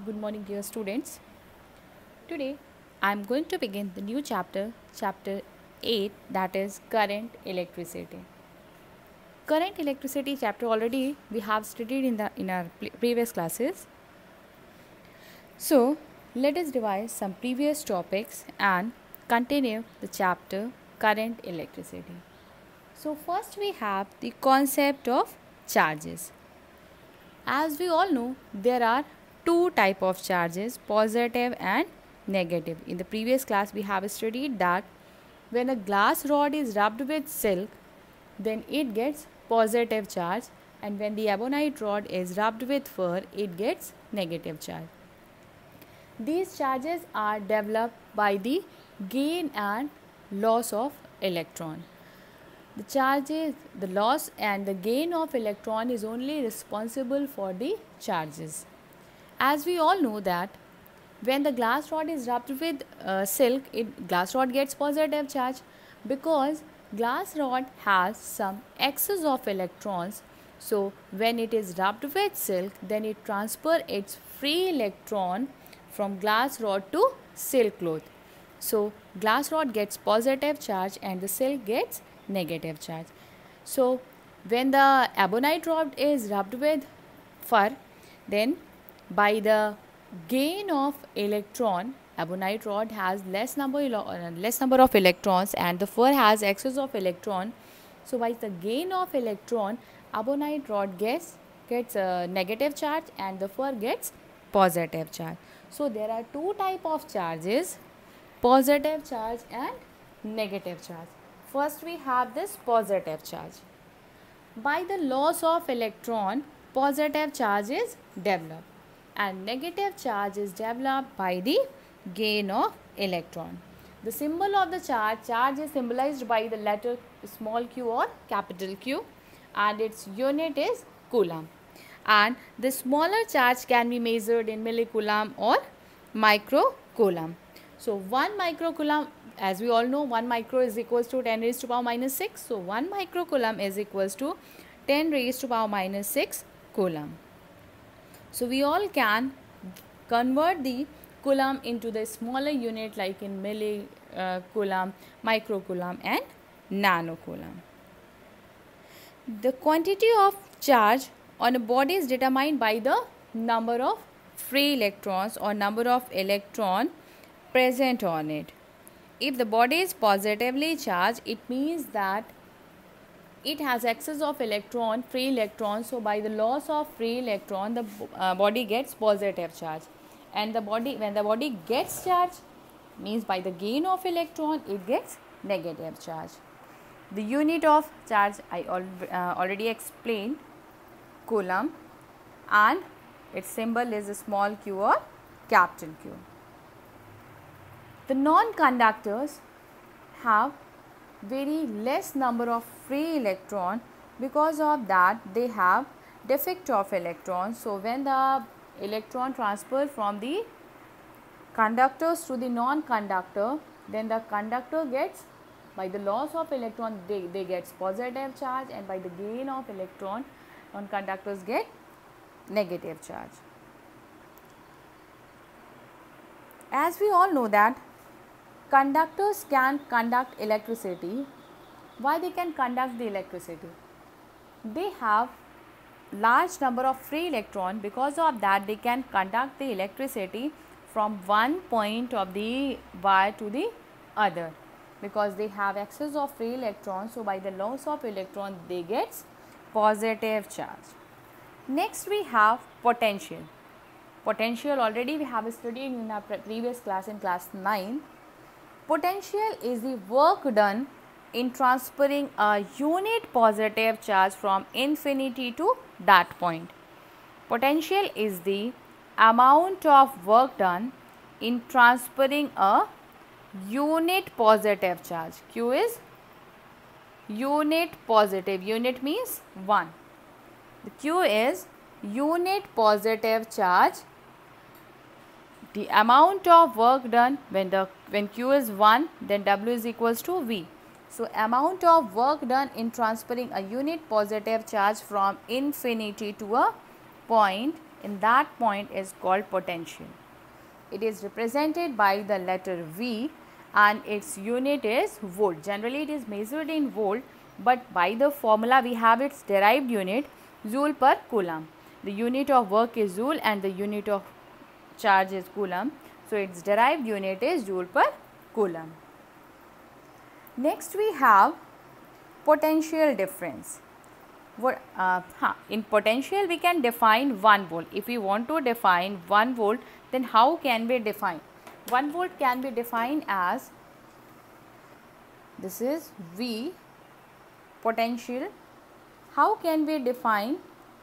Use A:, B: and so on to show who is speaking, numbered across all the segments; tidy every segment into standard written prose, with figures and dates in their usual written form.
A: Good morning, dear students. Today I am going to begin the new chapter, chapter 8, that is current electricity. Current electricity chapter already we have studied in our previous classes. So, let us revise some previous topics and continue the chapter current electricity. So, first we have the concept of charges. As we all know, there are two type of charges, positive and negative. In the previous class, we have studied that when a glass rod is rubbed with silk, then it gets positive charge, and when the ebonite rod is rubbed with fur, it gets negative charge. These charges are developed by the gain and loss of electron. The charges, the loss and the gain of electron is only responsible for the charges. As we all know that when the glass rod is rubbed with silk, glass rod gets positive charge because glass rod has some excess of electrons. So when it is rubbed with silk, then it transfers its free electron from glass rod to silk cloth. So glass rod gets positive charge and the silk gets negative charge. So when the ebonite rod is rubbed with fur, then by the gain of electron, ebonite rod has less number of electrons and the fur has excess of electron. So by the gain of electron, ebonite rod gets a negative charge and the fur gets positive charge. So there are two type of charges, positive charge and negative charge. First we have this positive charge. By the loss of electron, positive charge is developed and negative charge is developed by the gain of electron. The symbol of the charge is symbolized by the letter small q or capital Q, and its unit is coulomb. And the smaller charge can be measured in millicoulomb or microcoulomb. So 1 microcoulomb, as we all know, 1 micro is equals to 10 raised to power minus 6. So 1 microcoulomb is equals to 10 raised to power minus 6 coulomb. So we all can convert the coulomb into the smaller unit like in millicoulomb, microcoulomb and nanocoulomb. The quantity of charge on a body is determined by the number of free electrons or number of electron present on it. If the body is positively charged, it means that it has excess of free electron. So by the loss of free electron, the body gets positive charge, and when the body gets charge, means by the gain of electron, it gets negative charge. The unit of charge I already explained, coulomb, and its symbol is a small q or capital Q. The non-conductors have very less number of free electron. Because of that, they have defect of electrons. So when the electron transfer from the conductors to the non-conductor, then the conductor gets, by the loss of electron, they gets positive charge, and by the gain of electron, non-conductors get negative charge. As we all know that conductors can conduct electricity. Why they can conduct the electricity? They have large number of free electron. Because of that, they can conduct the electricity from one point of the wire to the other, because they have excess of free electrons. So by the loss of electron, they get positive charge. Next we have potential. Potential already we have studied in our previous class, in class 9. Potential is the work done in transferring a unit positive charge from infinity to that point. Potential is the amount of work done in transferring a unit positive charge. Q is unit positive. Unit means 1. The Q is unit positive charge. The amount of work done when Q is 1, then W is equals to V. So amount of work done in transferring a unit positive charge from infinity to a point in that point is called potential. It is represented by the letter V and its unit is volt. Generally it is measured in volt, but by the formula we have its derived unit joule per coulomb. The unit of work is joule and the unit of charge is coulomb. So its derived unit is joule per coulomb. Next we have potential difference. In potential we can define 1 volt. If we want to define 1 volt, then how can we define? 1 volt can be defined as, this is V potential. How can we define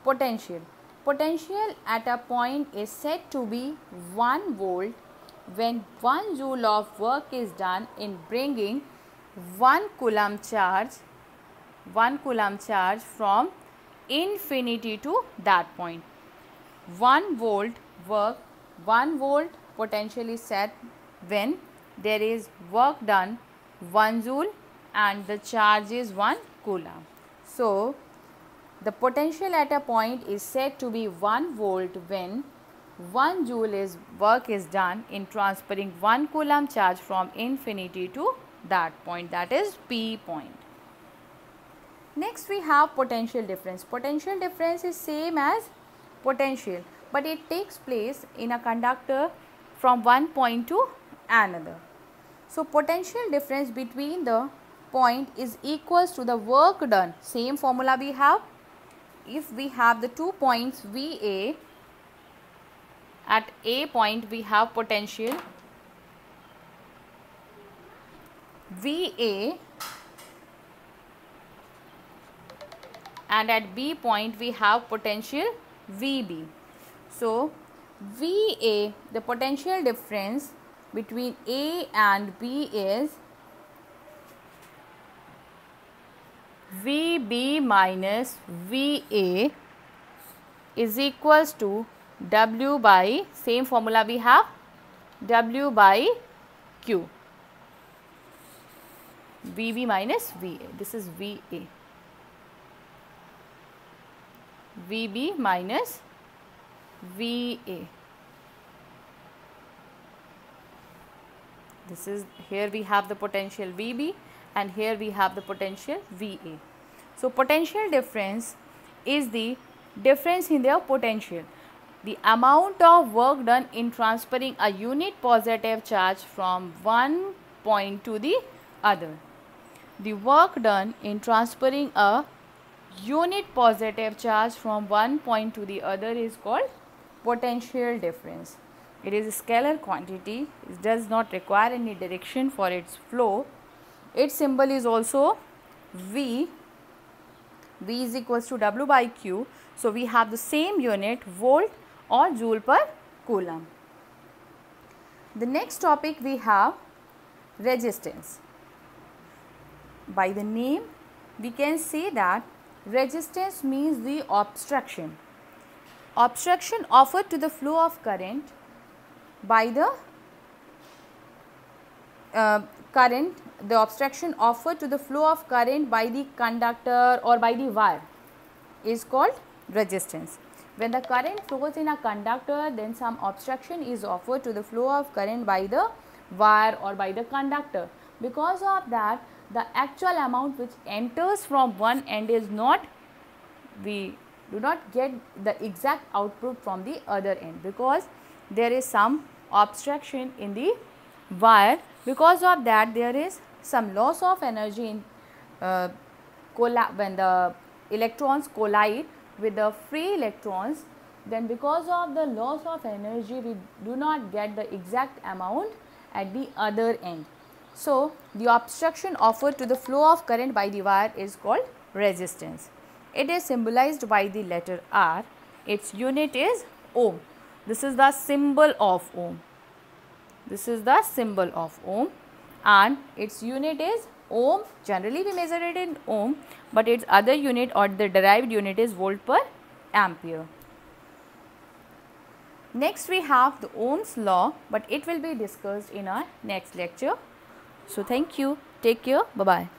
A: potential? Potential at a point is said to be 1 volt when 1 joule of work is done in bringing 1 coulomb charge from infinity to that point. 1 volt work, 1 volt potential is set when there is work done 1 joule and the charge is 1 coulomb. So the potential at a point is said to be 1 volt when 1 joule work is done in transferring 1 coulomb charge from infinity to that point, that is P point. Next we have potential difference. Potential difference is same as potential, but it takes place in a conductor from one point to another. So potential difference between the point is equals to the work done. Same formula we have. If we have the 2 points VA, at A point we have potential VA and at B point we have potential VB. So VA, the potential difference between A and B is VB minus VA is equals to W by, same formula we have, W by Q. VB minus VA, this is VA. VB minus VA. This is, here we have the potential VB and here we have the potential VA. So potential difference is the difference in their potential, the amount of work done in transferring a unit positive charge from one point to the other. The work done in transferring a unit positive charge from one point to the other is called potential difference. It is a scalar quantity. It does not require any direction for its flow. Its symbol is also V. V is equals to W by Q. So we have the same unit, volt or joule per coulomb. The next topic we have resistance. By the name we can say that resistance means the obstruction. Obstruction offered to the flow of current by the the obstruction offered to the flow of current by the conductor or by the wire is called resistance. When the current flows in a conductor, then some obstruction is offered to the flow of current by the wire or by the conductor. Because of that, the actual amount which enters from one end is not, we do not get the exact output from the other end, because there is some obstruction in the wire. Because of that, there is some loss of energy in when the electrons collide with the free electrons. Then because of the loss of energy, we do not get the exact amount at the other end. So the obstruction offered to the flow of current by the wire is called resistance. It is symbolized by the letter R. Its unit is ohm. This is the symbol of ohm. This is the symbol of ohm, and its unit is ohm. Generally we measure it in ohm, but its other unit or the derived unit is volt per ampere. Next we have the Ohm's law, but it will be discussed in our next lecture. So thank you. Take care. Bye bye.